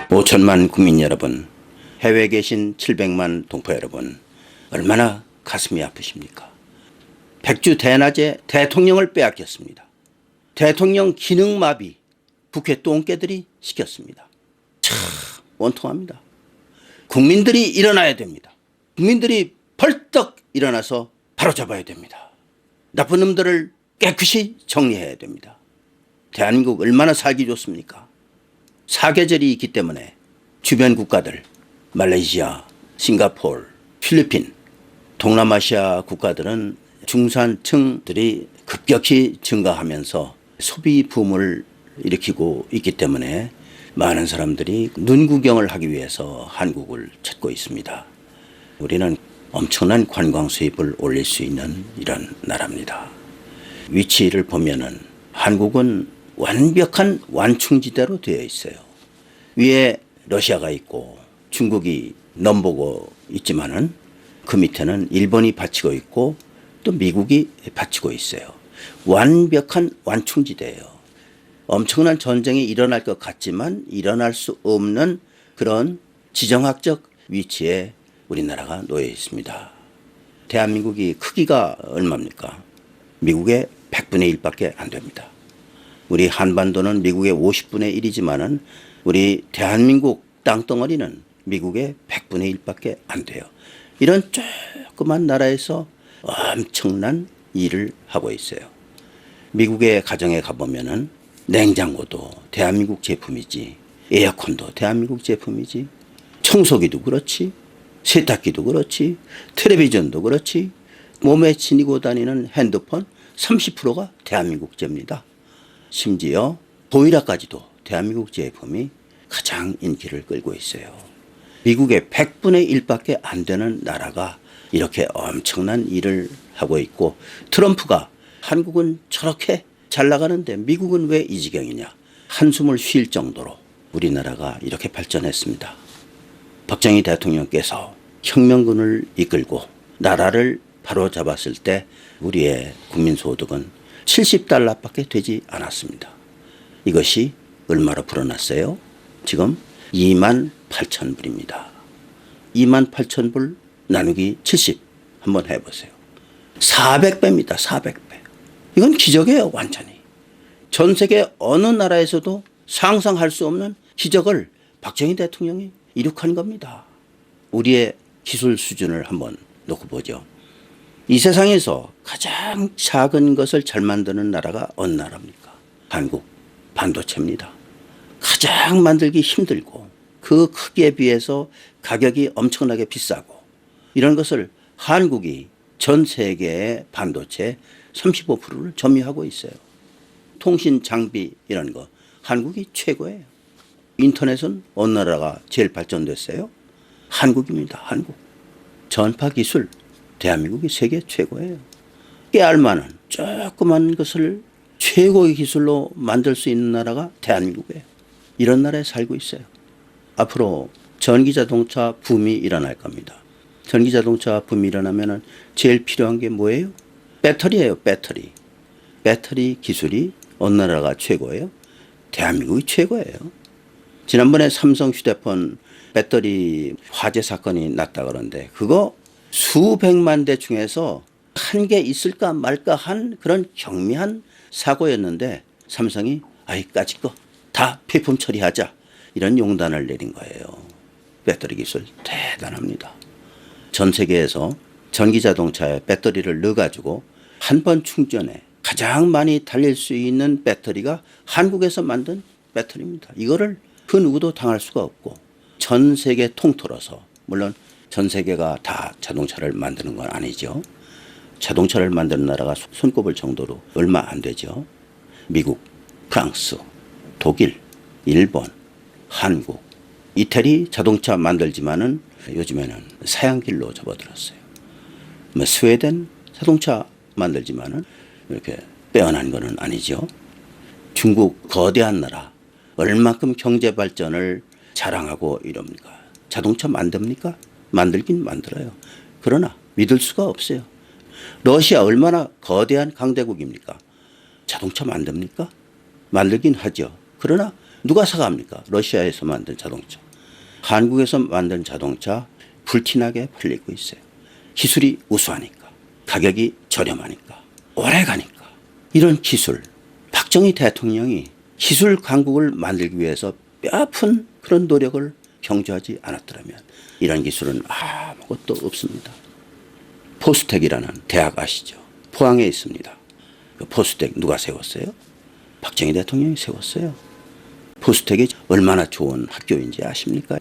5천만 국민 여러분, 해외에 계신 700만 동포 여러분, 얼마나 가슴이 아프십니까? 백주 대낮에 대통령을 빼앗겼습니다. 대통령 기능마비 국회 똥개들이 시켰습니다. 참 원통합니다. 국민들이 일어나야 됩니다. 국민들이 벌떡 일어나서 바로잡아야 됩니다. 나쁜 놈들을 깨끗이 정리해야 됩니다. 대한민국 얼마나 살기 좋습니까? 사계절이 있기 때문에 주변 국가들, 말레이시아, 싱가포르, 필리핀, 동남아시아 국가들은 중산층들이 급격히 증가하면서 소비 붐을 일으키고 있기 때문에 많은 사람들이 눈 구경을 하기 위해서 한국을 찾고 있습니다. 우리는 엄청난 관광 수입을 올릴 수 있는 이런 나라입니다. 위치를 보면은 한국은 완벽한 완충지대로 되어 있어요. 위에 러시아가 있고 중국이 넘보고 있지만은 그 밑에는 일본이 받치고 있고 또 미국이 받치고 있어요. 완벽한 완충지대예요. 엄청난 전쟁이 일어날 것 같지만 일어날 수 없는 그런 지정학적 위치에 우리나라가 놓여 있습니다. 대한민국이 크기가 얼마입니까? 미국의 100분의 1밖에 안 됩니다. 우리 한반도는 미국의 50분의 1이지만은 우리 대한민국 땅덩어리는 미국의 100분의 1밖에 안 돼요. 이런 조그만 나라에서 엄청난 일을 하고 있어요. 미국의 가정에 가보면은 냉장고도 대한민국 제품이지, 에어컨도 대한민국 제품이지, 청소기도 그렇지, 세탁기도 그렇지, 텔레비전도 그렇지, 몸에 지니고 다니는 핸드폰 30%가 대한민국 제입니다. 심지어 보일러까지도 대한민국 제품이 가장 인기를 끌고 있어요. 미국의 100분의 1밖에 안 되는 나라가 이렇게 엄청난 일을 하고 있고, 트럼프가 한국은 저렇게 잘 나가는데 미국은 왜 이 지경이냐, 한숨을 쉴 정도로 우리나라가 이렇게 발전했습니다. 박정희 대통령께서 혁명군을 이끌고 나라를 바로잡았을 때 우리의 국민소득은 70달러밖에 되지 않았습니다. 이것이 얼마로 불어났어요? 지금 28,000불입니다. 28,000불 나누기 70 한번 해보세요. 400배입니다. 400배. 이건 기적이에요. 완전히. 전 세계 어느 나라에서도 상상할 수 없는 기적을 박정희 대통령이 이룩한 겁니다. 우리의 기술 수준을 한번 놓고 보죠. 이 세상에서 가장 작은 것을 잘 만드는 나라가 어느 나라입니까? 한국. 반도체입니다. 가장 만들기 힘들고 그 크기에 비해서 가격이 엄청나게 비싸고, 이런 것을 한국이 전 세계의 반도체 35%를 점유하고 있어요. 통신 장비 이런 거 한국이 최고예요. 인터넷은 어느 나라가 제일 발전됐어요? 한국입니다. 한국. 전파 기술 대한민국이 세계 최고예요. 깨알만한 조그만 것을 최고의 기술로 만들 수 있는 나라가 대한민국이에요. 이런 나라에 살고 있어요. 앞으로 전기자동차 붐이 일어날 겁니다. 전기자동차 붐이 일어나면 제일 필요한 게 뭐예요? 배터리예요. 배터리. 배터리 기술이 어느 나라가 최고예요? 대한민국이 최고예요. 지난번에 삼성 휴대폰 배터리 화재 사건이 났다 그러는데 그거 수백만 대 중에서 한 개 있을까 말까 한 그런 경미한 사고였는데 삼성이 까짓 거 다 폐품 처리하자, 이런 용단을 내린 거예요. 배터리 기술 대단합니다. 전 세계에서 전기자동차에 배터리를 넣어가지고 한 번 충전에 가장 많이 달릴 수 있는 배터리가 한국에서 만든 배터리입니다. 이거를 그 누구도 당할 수가 없고, 전 세계 통틀어서, 물론 전 세계가 다 자동차를 만드는 건 아니죠. 자동차를 만드는 나라가 손꼽을 정도로 얼마 안 되죠. 미국, 프랑스, 독일, 일본, 한국, 이태리 자동차 만들지만은 요즘에는 사양길로 접어들었어요. 스웨덴 자동차 만들지만은 이렇게 빼어난 거는 아니죠. 중국 거대한 나라, 얼만큼 경제 발전을 자랑하고 이럽니까? 자동차 만듭니까? 만들긴 만들어요. 그러나 믿을 수가 없어요. 러시아 얼마나 거대한 강대국입니까? 자동차 만듭니까? 만들긴 하죠. 그러나 누가 사갑니까? 러시아에서 만든 자동차. 한국에서 만든 자동차 불티나게 팔리고 있어요. 기술이 우수하니까, 가격이 저렴하니까, 오래 가니까. 이런 기술, 박정희 대통령이 기술 강국을 만들기 위해서 뼈아픈 그런 노력을 경주하지 않았더라면 이런 기술은 아무것도 없습니다. 포스텍이라는 대학 아시죠? 포항에 있습니다. 그 포스텍 누가 세웠어요? 박정희 대통령이 세웠어요. 포스텍이 얼마나 좋은 학교인지 아십니까?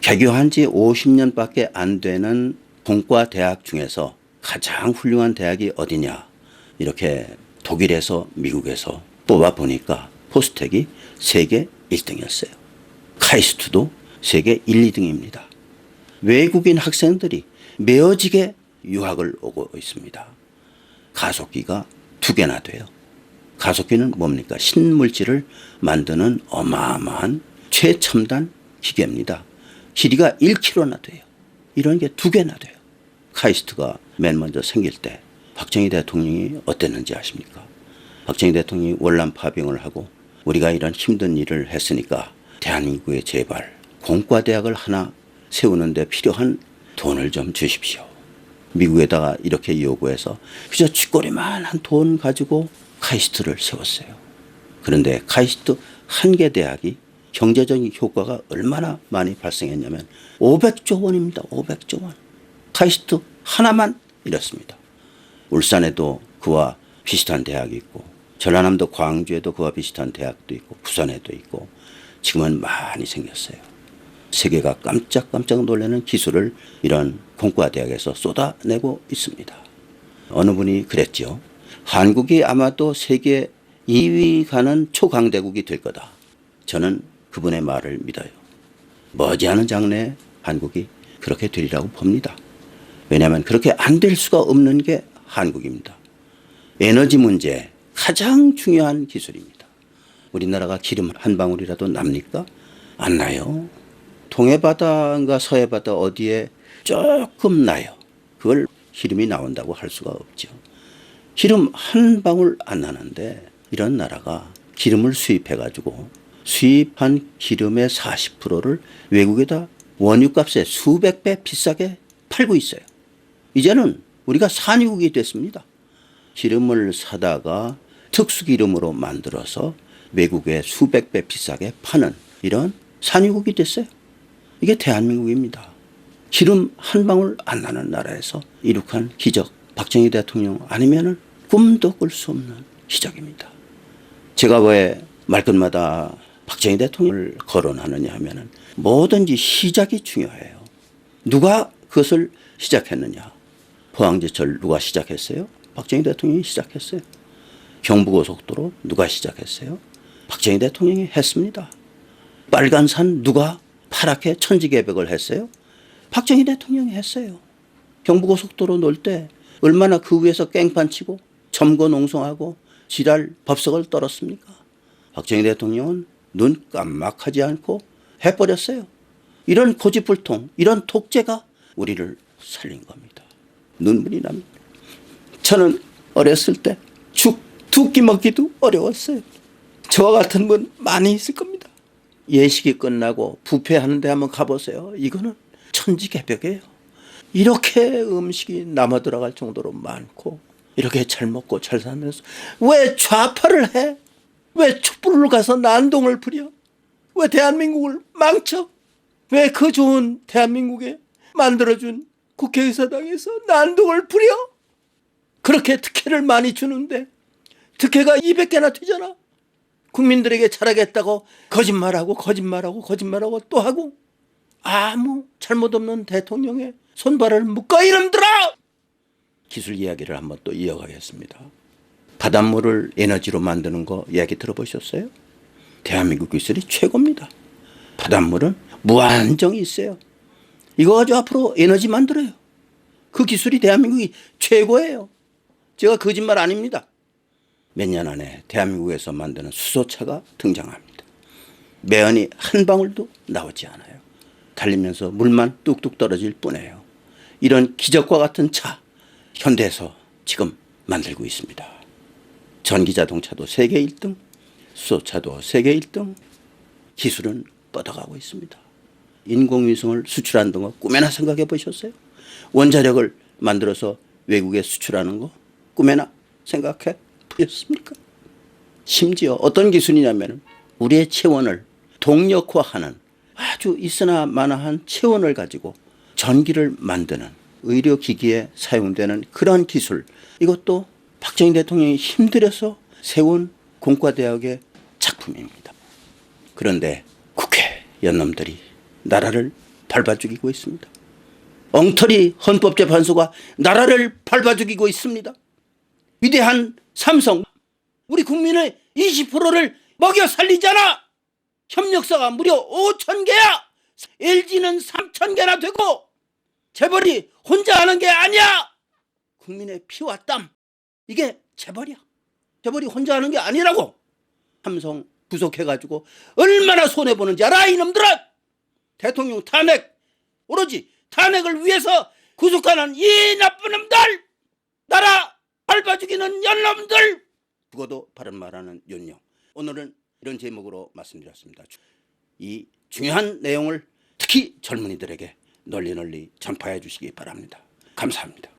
개교한 지 50년밖에 안 되는 공과 대학 중에서 가장 훌륭한 대학이 어디냐, 이렇게 독일에서 미국에서 뽑아보니까 포스텍이 세계 1등이었어요. 카이스트도 세계 1, 2등입니다. 외국인 학생들이 메어지게 유학을 오고 있습니다. 가속기가 2개나 돼요. 가속기는 뭡니까? 신물질을 만드는 어마어마한 최첨단 기계입니다. 길이가 1km나 돼요. 이런 게 2개나 돼요. 카이스트가 맨 먼저 생길 때 박정희 대통령이 어땠는지 아십니까? 박정희 대통령이 월남 파병을 하고 우리가 이런 힘든 일을 했으니까 대한민국에 제발 공과대학을 하나 세우는 데 필요한 돈을 좀 주십시오. 미국에다가 이렇게 요구해서 그저 쥐꼬리만한 돈 가지고 카이스트를 세웠어요. 그런데 카이스트 한 개 대학이 경제적인 효과가 얼마나 많이 발생했냐면 500조 원입니다. 500조 원. 카이스트 하나만 이렇습니다. 울산에도 그와 비슷한 대학이 있고 전라남도 광주에도 그와 비슷한 대학도 있고 부산에도 있고 지금은 많이 생겼어요. 세계가 깜짝깜짝 놀라는 기술을 이런 공과대학에서 쏟아내고 있습니다. 어느 분이 그랬죠. 한국이 아마도 세계 2위 가는 초강대국이 될 거다. 저는 그분의 말을 믿어요. 머지않은 장래에 한국이 그렇게 되리라고 봅니다. 왜냐하면 그렇게 안 될 수가 없는 게 한국입니다. 에너지 문제 가장 중요한 기술입니다. 우리나라가 기름 한 방울이라도 납니까? 안 나요. 동해바다인가 서해바다 어디에 조금 나요. 그걸 기름이 나온다고 할 수가 없죠. 기름 한 방울 안 나는데 이런 나라가 기름을 수입해가지고 수입한 기름의 40%를 외국에다 원유값에 수백 배 비싸게 팔고 있어요. 이제는 우리가 산유국이 됐습니다. 기름을 사다가 특수기름으로 만들어서 외국에 수백 배 비싸게 파는 이런 산유국이 됐어요. 이게 대한민국입니다. 기름 한 방울 안 나는 나라에서 이룩한 기적, 박정희 대통령 아니면은 꿈도 꿀 수 없는 기적입니다. 제가 왜 말끝마다 박정희 대통령을 거론하느냐 하면은 뭐든지 시작이 중요해요. 누가 그것을 시작했느냐? 포항제철 누가 시작했어요? 박정희 대통령이 시작했어요. 경부고속도로 누가 시작했어요? 박정희 대통령이 했습니다. 빨간산 누가 파랗게 천지개벽을 했어요? 박정희 대통령이 했어요. 경부고속도로 놓을 때 얼마나 그 위에서 깽판 치고 점거농성하고 지랄 법석을 떨었습니까? 박정희 대통령은 눈 깜빡하지 않고 해버렸어요. 이런 고집불통, 이런 독재가 우리를 살린 겁니다. 눈물이 납니다. 저는 어렸을 때 죽 두 끼 먹기도 어려웠어요. 저와 같은 분 많이 있을 겁니다. 예식이 끝나고 뷔페하는 데 한번 가보세요. 이거는 천지개벽이에요. 이렇게 음식이 남아 들어갈 정도로 많고 이렇게 잘 먹고 잘 살면서 왜 좌파를 해? 왜 촛불을 가서 난동을 부려? 왜 대한민국을 망쳐? 왜 그 좋은 대한민국에 만들어준 국회의사당에서 난동을 부려? 그렇게 특혜를 많이 주는데 특혜가 200개나 되잖아. 국민들에게 잘하겠다고 거짓말하고 또 하고 아무 잘못 없는 대통령의 손발을 묶어 이놈들아! 기술 이야기를 한번 또 이어가겠습니다. 바닷물을 에너지로 만드는 거 이야기 들어보셨어요? 대한민국 기술이 최고입니다. 바닷물은 무한정이 있어요. 이거 가지고 앞으로 에너지 만들어요. 그 기술이 대한민국이 최고예요. 제가 거짓말 아닙니다. 몇 년 안에 대한민국에서 만드는 수소차가 등장합니다. 매연이 한 방울도 나오지 않아요. 달리면서 물만 뚝뚝 떨어질 뿐이에요. 이런 기적과 같은 차 현대에서 지금 만들고 있습니다. 전기자동차도 세계 1등, 수소차도 세계 1등, 기술은 뻗어가고 있습니다. 인공위성을 수출한다는 거 꿈에나 생각해 보셨어요? 원자력을 만들어서 외국에 수출하는 거 꿈에나 생각해 보셨습니까? 심지어 어떤 기술이냐면 우리의 체온을 동력화하는 아주 있으나 마나한 체온을 가지고 전기를 만드는 의료기기에 사용되는 그런 기술, 이것도 박정희 대통령이 힘들여서 세운 공과대학의 작품입니다. 그런데 국회 연놈들이 나라를 밟아 죽이고 있습니다. 엉터리 헌법재판소가 나라를 밟아 죽이고 있습니다. 위대한 삼성, 우리 국민의 20%를 먹여 살리잖아. 협력사가 무려 5,000개야. LG는 3,000개나 되고 재벌이 혼자 하는 게 아니야. 국민의 피와 땀, 이게 재벌이야. 재벌이 혼자 하는 게 아니라고. 삼성 구속해가지고 얼마나 손해보는지 알아, 이놈들은. 대통령 탄핵, 오로지 탄핵을 위해서 구속하는 이 나쁜 놈들, 나라 밟아 죽이는 연놈들, 죽어도 바른 말하는 윤영. 오늘은 이런 제목으로 말씀드렸습니다. 이 중요한 내용을 특히 젊은이들에게 널리 전파해 주시기 바랍니다. 감사합니다.